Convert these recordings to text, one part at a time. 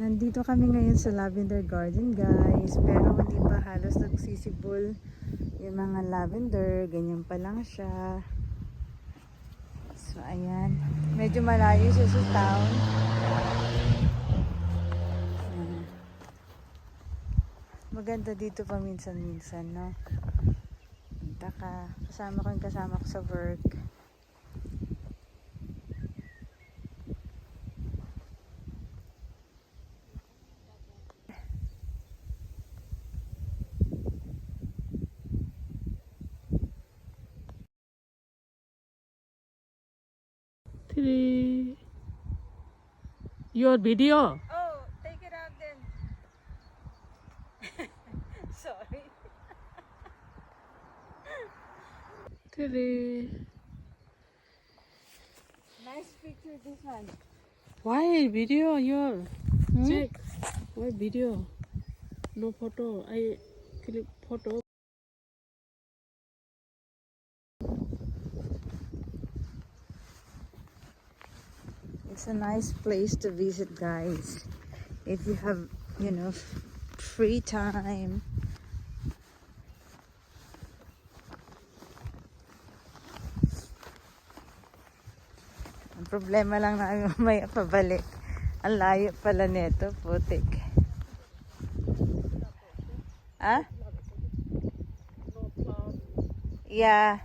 Nandito kami ngayon sa Lavender Garden, guys. Pero hindi pa halos nagsisibol yung mga lavender. Ganyan pa lang siya. So, ayan. Medyo malayo siya sa town. Maganda dito paminsan-minsan, no? Punta ka. Kasama ko sa work. Three. Your video. Oh, take it out then. Sorry. Three. Nice picture, this one. Why video your? Hmm? Check. Why video? No photo. I click photo. It's a nice place to visit, guys. If you have, free time. Ang problema lang namin mamaya pabalik. Ang layo pala nito, putik. Ah? Yeah.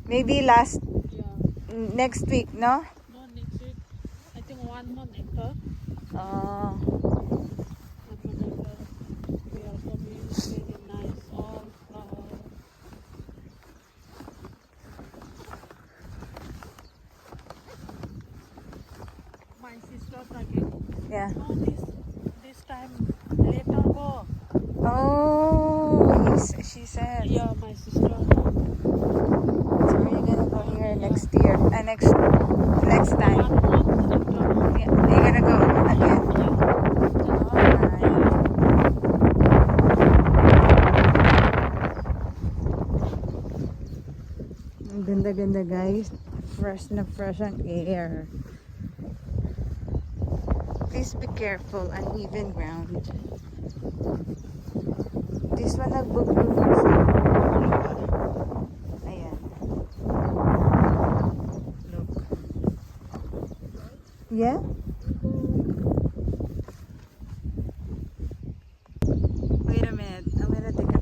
Maybe next week, no? No, next week. I think 1 month after. Oh. 1 month after. We are coming. Very nice. All flower. My sister again. Yeah. No, this time later go. Oh, she said. Yeah, my sister. So we're gonna go here next year. Next time. 1 month after. Yeah, you're gonna go again. Alright. Ang ganda-ganda, guys. Fresh na fresh ang air. Please be careful, uneven ground. This one nagbubloom siya. Ayan. Look. Yeah? Wait a minute. I'm gonna take a...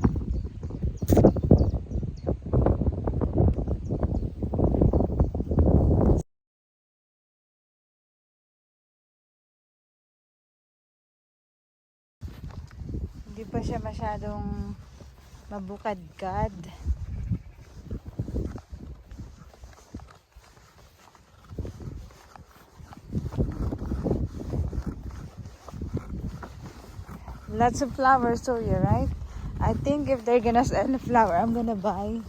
Hindi pa siya masyadong mabukadkad. Lots of flowers, so you're right. I think if they're gonna sell a flower, I'm gonna buy.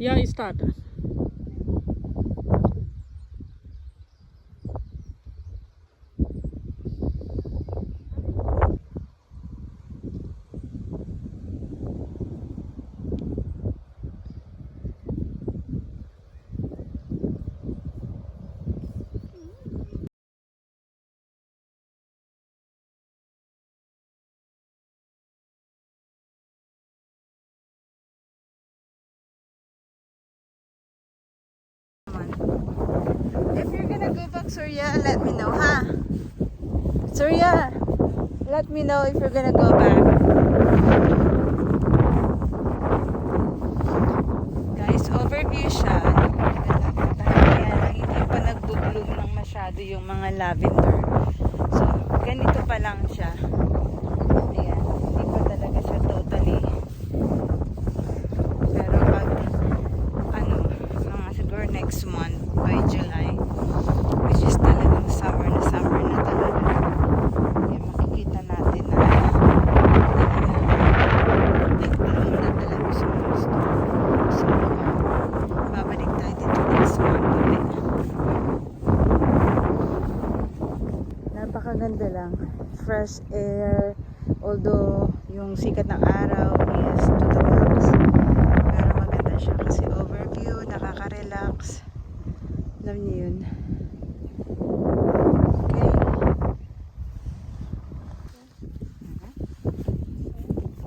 Yeah, start. If you're gonna go back, Surya, let me know, ha? Surya, let me know if you're gonna go back. Guys, overview siya. Kaya lang, hindi pa nagbo-bloom ng masyado yung mga lavender. So, ganito pa lang siya. Ayan, hindi pa talaga siya totally. Pero pag, mga siguro next month, by July, which is talagang summer na talaga. Kaya makikita natin na nag-bloom na talaga sa gusto. So, babalik tayo dito next month ulit. Napakaganda lang. Fresh air. Although, yung sikat ng araw is to the max. Pero maganda siya kasi overview, nakaka-relax. Alam niyo yun. Okay.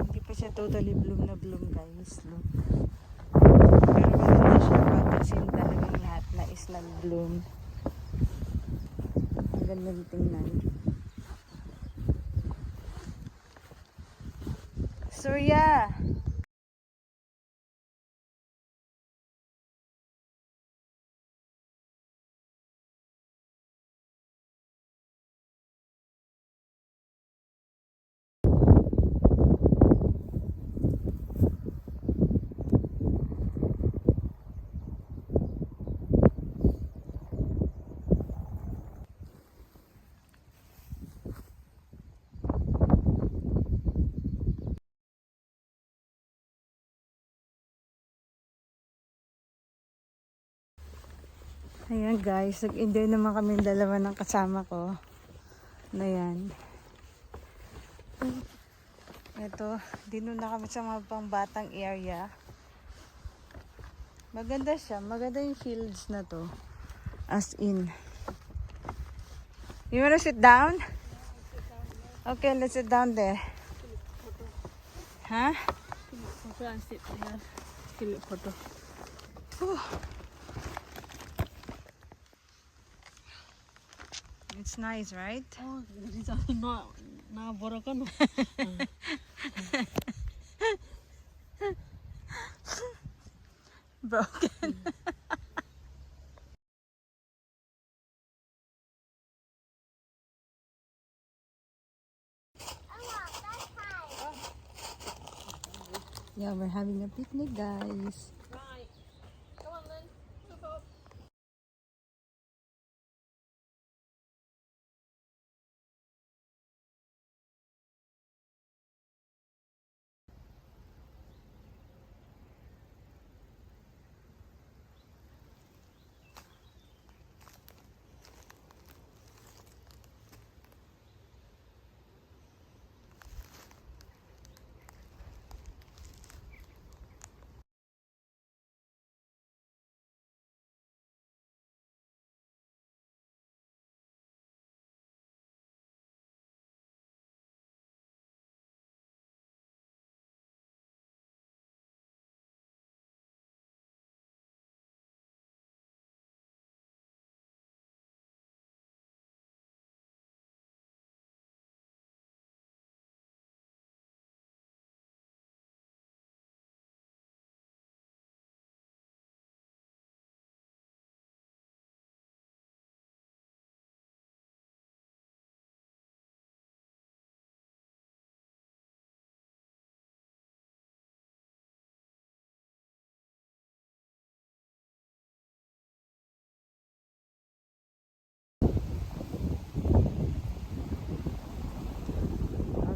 Hindi pa siya totally bloom na bloom, guys. Look. Pero maganda siya pag kasin talagang lahat na is nag-bloom. Ang gandang tingnan. Surya! Ayan guys, nag-enjoy naman kami dalawa ng kasama ko. Na yan. Ito, dino na kami sa mga pangbatang area. Maganda siya, maganda yung fields na to. As in. You wanna sit down? Okay, let's sit down there. Huh? Photo and sit here. Click photo. It's nice, right? Oh, this is not broken. Broken. Yeah, we're having a picnic, guys. Right. Come on then. Look up.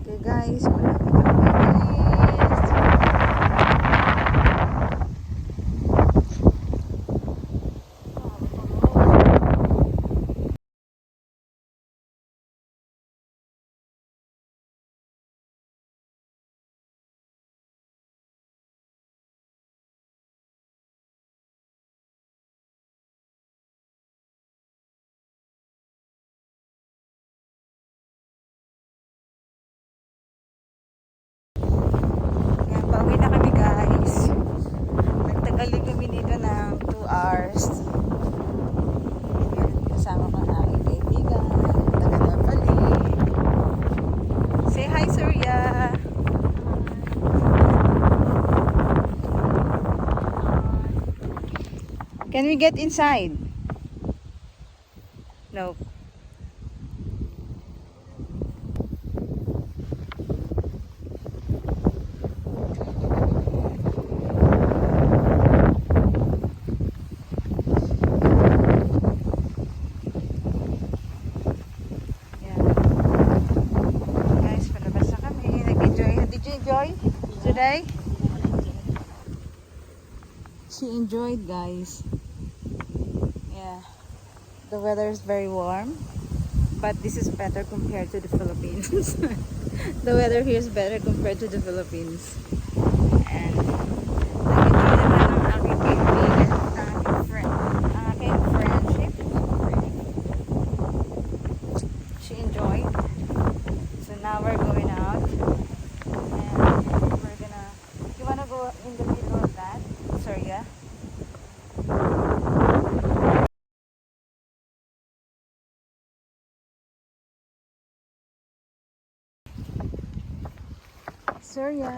Okay, guys. Malapit na kami. Can we get inside? Nope. Yeah. Guys, palabas na kami. Nag-enjoy. Did you enjoy today? She enjoyed, guys. Yeah. The weather is very warm, but this is better compared to the Philippines. The weather here is better compared to the Philippines. And nag-enjoy naman ang aking kaibigan, ang aking friendship. She enjoyed. So now we're going out. And we're gonna... You wanna go in the middle of that? Sorry, yeah? Surya.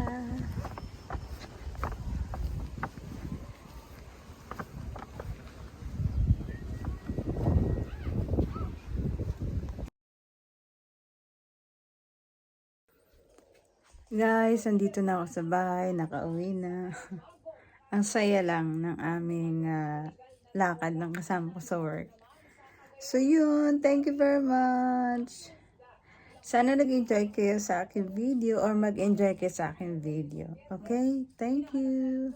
Guys, andito na ako sa bahay, nakauwi na. Ang saya lang ng aming lakad ng kasama ko sa work. So yun, thank you very much. Sana nag-enjoy kayo sa aking video or mag-enjoy kayo sa aking video. Okay? Thank you.